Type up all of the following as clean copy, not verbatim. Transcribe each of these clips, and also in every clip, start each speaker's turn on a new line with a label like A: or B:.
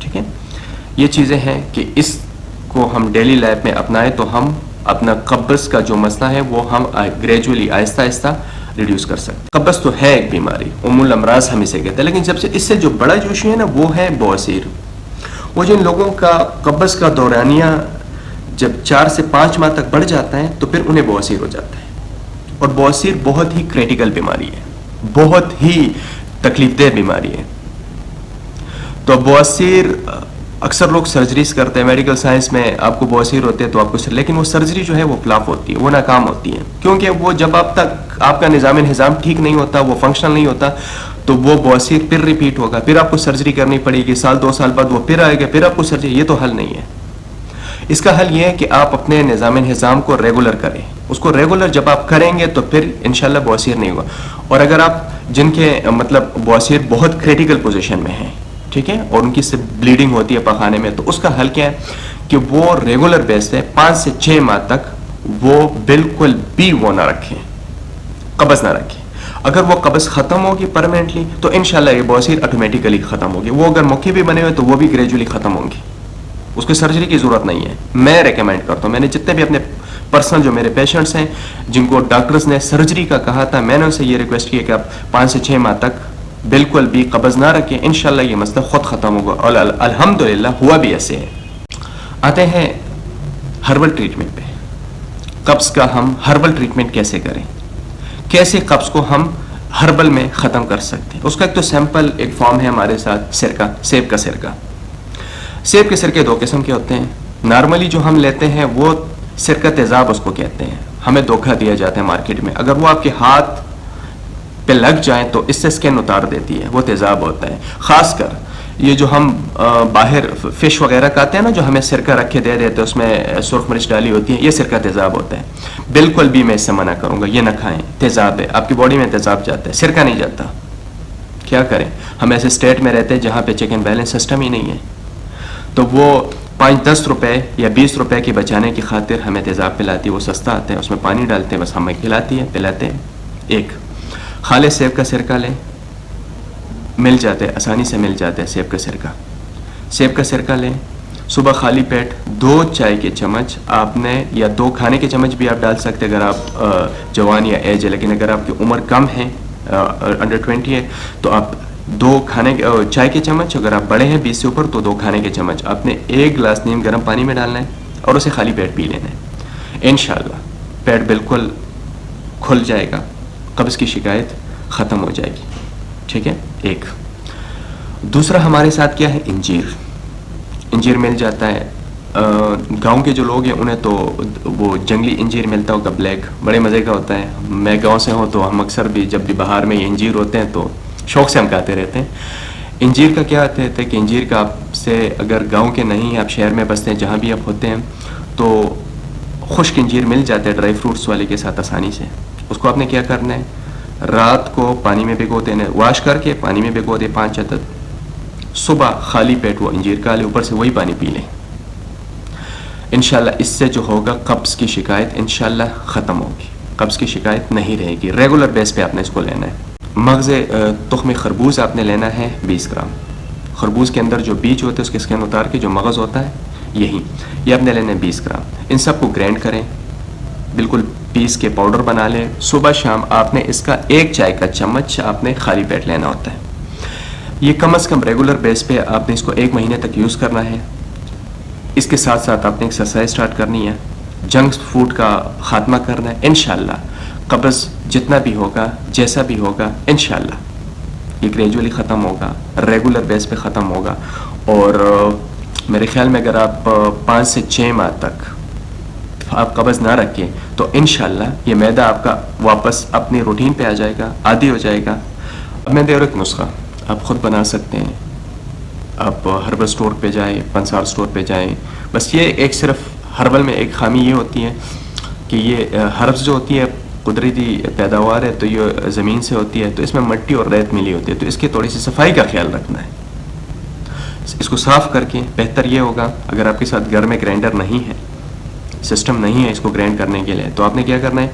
A: ٹھیک ہے. یہ چیزیں ہیں کہ اس کو ہم ڈیلی لائف میں اپنائیں تو ہم اپنا قبض کا جو مسئلہ ہے وہ ہم گریجولی آہستہ آہستہ ریڈیوس کر سکتے ہیں. قبض تو ہے ایک بیماری، الامراض ہم اسے کہتے ہیں، لیکن جب سے اس سے جو بڑا جو ایشو ہے نا وہ ہے بواسیر. وہ جن لوگوں کا قبض کا دورانیہ جب 4 سے 5 ماہ تک بڑھ جاتا ہے تو پھر انہیں بواسیر ہو جاتا ہے. اور بواسیر بہت ہی کریٹیکل بیماری ہے، بہت ہی تکلیف دہ بیماری ہے. تو بواسیر اکثر لوگ سرجریز کرتے ہیں، میڈیکل سائنس میں آپ کو بواسیر ہوتے ہیں تو آپ کو لیکن وہ سرجری جو ہے وہ فلاپ ہوتی ہے، وہ ناکام ہوتی ہے، کیونکہ وہ جب آپ تک آپ کا نظام انہضام ٹھیک نہیں ہوتا، وہ فنکشنل نہیں ہوتا، تو وہ بواسیر پھر ریپیٹ ہوگا، پھر آپ کو سرجری کرنی پڑے گی، 1-2 سال بعد وہ پھر آئے گا، پھر آپ کو سرجری. یہ تو حل نہیں ہے. اس کا حل یہ ہے کہ آپ اپنے نظام انہضام کو ریگولر کریں. اس کو ریگولر جب آپ کریں گے تو پھر انشاءاللہ بواسیر نہیں ہوگا. اور اگر آپ جن کے مطلب بواسیر بہت کریٹیکل پوزیشن میں ہیں، ٹھیک ہے، اور ان کی سے بلیڈنگ ہوتی ہے پخانے میں، تو اس کا حل کیا ہے کہ وہ ریگولر بیس پہ 5 سے 6 ماہ تک وہ بالکل بھی وہ نہ رکھیں، قبض نہ رکھیں. اگر وہ قبض ختم ہوگی پرماننٹلی تو انشاءاللہ یہ بواسیر آٹومیٹیکلی ختم ہوگی. وہ اگر مکھی بھی بنے ہوئے تو وہ بھی گریجولی ختم ہوں گی، اس کو سرجری کی ضرورت نہیں ہے. میں ریکمینڈ کرتا ہوں، میں نے جتنے بھی اپنے پرسنل جو میرے پیشنٹس ہیں جن کو ڈاکٹرز نے سرجری کا کہا تھا، میں نے ان سے یہ ریکویسٹ کی کہ آپ 5 سے 6 ماہ تک بالکل بھی قبض نہ رکھیں. انشاءاللہ یہ مسئلہ خود ختم ہوگا، اور الحمدللہ ہوا بھی ایسے ہے. آتے ہیں ہربل ٹریٹمنٹ پہ. قبض کا ہم ہربل ٹریٹمنٹ کیسے کریں، کیسے قبض کو ہم ہربل میں ختم کر سکتے ہیں. اس کا ایک تو سیمپل ایک فارم ہے ہمارے ساتھ، سرکہ، سیب کا سرکہ. سیب کے سرکے 2 قسم کے ہوتے ہیں. نارملی جو ہم لیتے ہیں وہ سرکہ تیزاب اس کو کہتے ہیں. ہمیں دھوکہ دیا جاتا ہے مارکیٹ میں، اگر وہ آپ کے ہاتھ پہ لگ جائیں تو اس سے سکن اتار دیتی ہے، وہ تیزاب ہوتا ہے. خاص کر یہ جو ہم باہر فش وغیرہ کھاتے ہیں نا، جو ہمیں سرکہ رکھ کے دے دیتے ہیں، اس میں سرخ مرچ ڈالی ہوتی ہے، یہ سرکہ تیزاب ہوتا ہے. بالکل بھی میں اس سے منع کروں گا، یہ نہ کھائیں. تیزاب ہے، آپ کی باڈی میں تیزاب جاتا ہے، سرکہ نہیں جاتا. کیا کریں، ہم ایسے اسٹیٹ میں رہتے ہیں جہاں پہ چیک اینڈ بیلنس سسٹم ہی نہیں ہے، تو وہ 5-10 روپے یا 20 روپے کی بچانے کی خاطر ہمیں تیزاب پلاتی ہے. وہ سستا آتا ہے، اس میں پانی ڈالتے ہیں، بس ہمیں کھلاتی ہے، پلاتے ہیں. ایک خالص سیب کا سرکہ لیں، مل جاتے ہیں، آسانی سے مل جاتا ہے سیب کا سرکہ. سیب کا سرکہ لیں، صبح خالی پیٹ 2 چائے کے چمچ آپ نے، یا 2 کھانے کے چمچ بھی آپ ڈال سکتے اگر آپ جوان یا ایج ہے. لیکن اگر آپ کی عمر کم ہے، انڈر 20 ہے، تو آپ 2 چائے کے چمچ، اگر آپ بڑے ہیں 20 سے اوپر تو 2 کھانے کے چمچ آپ نے 1 گلاس نیم گرم پانی میں ڈالنا ہے اور اسے خالی پیٹ پی لینا ہے. انشاءاللہ پیٹ بالکل کھل جائے گا، قبض کی شکایت ختم ہو جائے گی. ٹھیک ہے. ایک دوسرا ہمارے ساتھ کیا ہے، انجیر. انجیر مل جاتا ہے. گاؤں کے جو لوگ ہیں انہیں تو وہ جنگلی انجیر ملتا ہوگا، بلیک، بڑے مزے کا ہوتا ہے. میں گاؤں سے ہوں تو ہم اکثر بھی جب بھی بہار میں یہ انجیر ہوتے ہیں تو شوق سے ہم کھاتے رہتے ہیں. انجیر کا کیا آتے تھے کہ انجیر کا آپ سے اگر گاؤں کے نہیں ہیں، آپ شہر میں بستے ہیں، جہاں بھی آپ ہوتے ہیں، تو خشک انجیر مل جاتے ہیں ڈرائی فروٹس والے کے ساتھ آسانی سے. اس کو آپ نے کیا کرنا ہے، رات کو پانی میں بھگو دینا ہے، واش کر کے پانی میں بھگو دے 5 عدد. صبح خالی پیٹ وہ انجیر کا لے، اوپر سے وہی پانی پی لیں. انشاءاللہ اس سے جو ہوگا قبض کی شکایت انشاءاللہ ختم ہوگی، قبض کی شکایت نہیں رہے گی. ریگولر بیس پہ آپ نے اس کو لینا ہے. مغز تخم خربوز آپ نے لینا ہے 20 گرام. خربوز کے اندر جو بیج ہوتے ہیں اس کے اسکن اتار کے جو مغز ہوتا ہے یہی، یہ آپ نے لینا ہے 20 گرام. ان سب کو گرینڈ کریں، بالکل پیس کے پاؤڈر بنا لیں. صبح شام آپ نے اس کا 1 چائے کا چمچ آپ نے خالی پیٹ لینا ہوتا ہے. یہ کم از کم ریگولر بیس پہ آپ نے اس کو 1 مہینے تک یوز کرنا ہے. اس کے ساتھ ساتھ آپ نے ایکسرسائز سٹارٹ کرنی ہے، جنک فوڈ کا خاتمہ کرنا ہے. انشاءاللہ قبض جتنا بھی ہوگا، جیسا بھی ہوگا، انشاءاللہ یہ گریجولی ختم ہوگا، ریگولر بیس پہ ختم ہوگا. اور میرے خیال میں اگر آپ 5 سے 6 ماہ تک آپ قبض نہ رکھیں تو انشاءاللہ یہ معدہ آپ کا واپس اپنی روٹین پہ آ جائے گا، عادی ہو جائے گا. اب میں دے رہا ہوں ایک نسخہ آپ خود بنا سکتے ہیں. آپ ہربل سٹور پہ جائیں، پنسار سٹور پہ جائیں. بس یہ ایک صرف ہربل میں ایک خامی یہ ہوتی ہے کہ یہ ہربس جو ہوتی ہے قدرتی پیداوار ہے، تو یہ زمین سے ہوتی ہے، تو اس میں مٹی اور ریت ملی ہوتی ہے، تو اس کی تھوڑی سی صفائی کا خیال رکھنا ہے. اس کو صاف کر کے بہتر یہ ہوگا، اگر آپ کے ساتھ گھر میں گرائنڈر نہیں ہے، سسٹم نہیں ہے اس کو گرائنڈ کرنے کے لیے، تو آپ نے کیا کرنا ہے،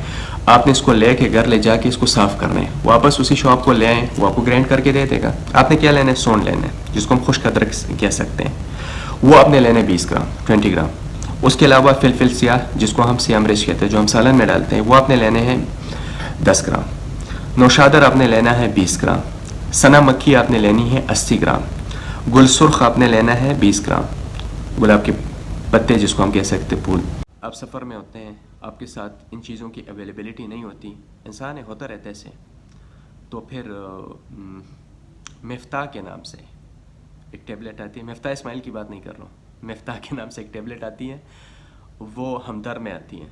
A: آپ نے اس کو لے کے گھر لے جا کے اس کو صاف کرنا ہے، واپس اسی شاپ کو لے آئیں، وہ آپ کو گرائنڈ کر کے دے دے گا. آپ نے کیا لینا ہے؟ سونڈ لینا ہے، جس کو ہم خشک ادرک کہہ سکتے ہیں. وہ آپ نے لینا ہے 20 گرام 20 گرام. اس کے علاوہ فلفل سیاہ، جس کو ہم سیاہ مرچ کہتے ہیں، جو ہم سالن میں ڈالتے ہیں، وہ آپ نے لینے ہیں 10 گرام. نوشادر آپ نے لینا ہے 20 گرام. سنا مکھی آپ نے لینی ہے 80 گرام. گل سرخ آپ نے لینا ہے 20 گرام. گلاب کے پتے جس کو ہم کہہ سکتے پھول. آپ سفر میں ہوتے ہیں، آپ کے ساتھ ان چیزوں کی اویلیبلٹی نہیں ہوتی، انسان ہوتا رہتا ہے ایسے، تو پھر مفتاح کے نام سے ایک ٹیبلٹ آتی ہے. مفتاح اسماعیل کی بات نہیں کر رہا ہوں، مفتاح کے نام سے ایک ٹیبلٹ آتی ہے، وہ ہمدرد میں آتی ہیں.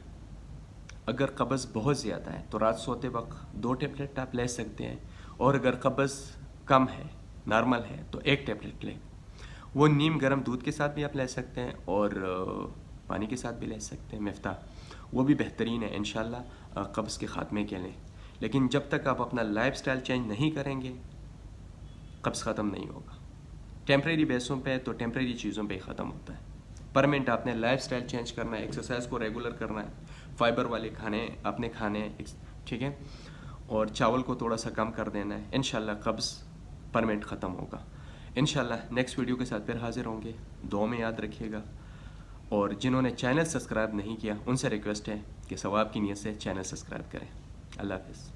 A: اگر قبض بہت زیادہ ہے تو رات سوتے وقت 2 ٹیبلٹ آپ لے سکتے ہیں، اور اگر قبض کم ہے، نارمل ہے، تو 1 ٹیبلٹ لیں. وہ نیم گرم دودھ کے ساتھ بھی آپ لے سکتے ہیں اور پانی کے ساتھ بھی لے سکتے ہیں. مفتاح وہ بھی بہترین ہے انشاءاللہ قبض کے خاتمے کے لیے. لیکن جب تک آپ اپنا لائف سٹائل چینج نہیں کریں گے، قبض ختم نہیں ہوگا. ٹیمپریری بیسوں پہ تو ٹیمپریری چیزوں پہ ہی ختم ہوتا ہے. پرمنٹ آپ نے لائف سٹائل چینج کرنا ہے، ایکسرسائز کو ریگولر کرنا ہے، فائبر والے کھانے آپ نے کھانے ہیں، ٹھیک ہے، اور چاول کو تھوڑا سا کم کر دینا ہے. انشاءاللہ قبض پرمنٹ ختم ہوگا. انشاءاللہ نیکسٹ ویڈیو کے ساتھ پھر حاضر ہوں گے. دعا میں یاد رکھیے گا، اور جنہوں نے چینل سبسکرائب نہیں کیا ان سے ریکویسٹ ہے کہ ثواب کی نیت سے چینل سبسکرائب کریں. اللہ حافظ.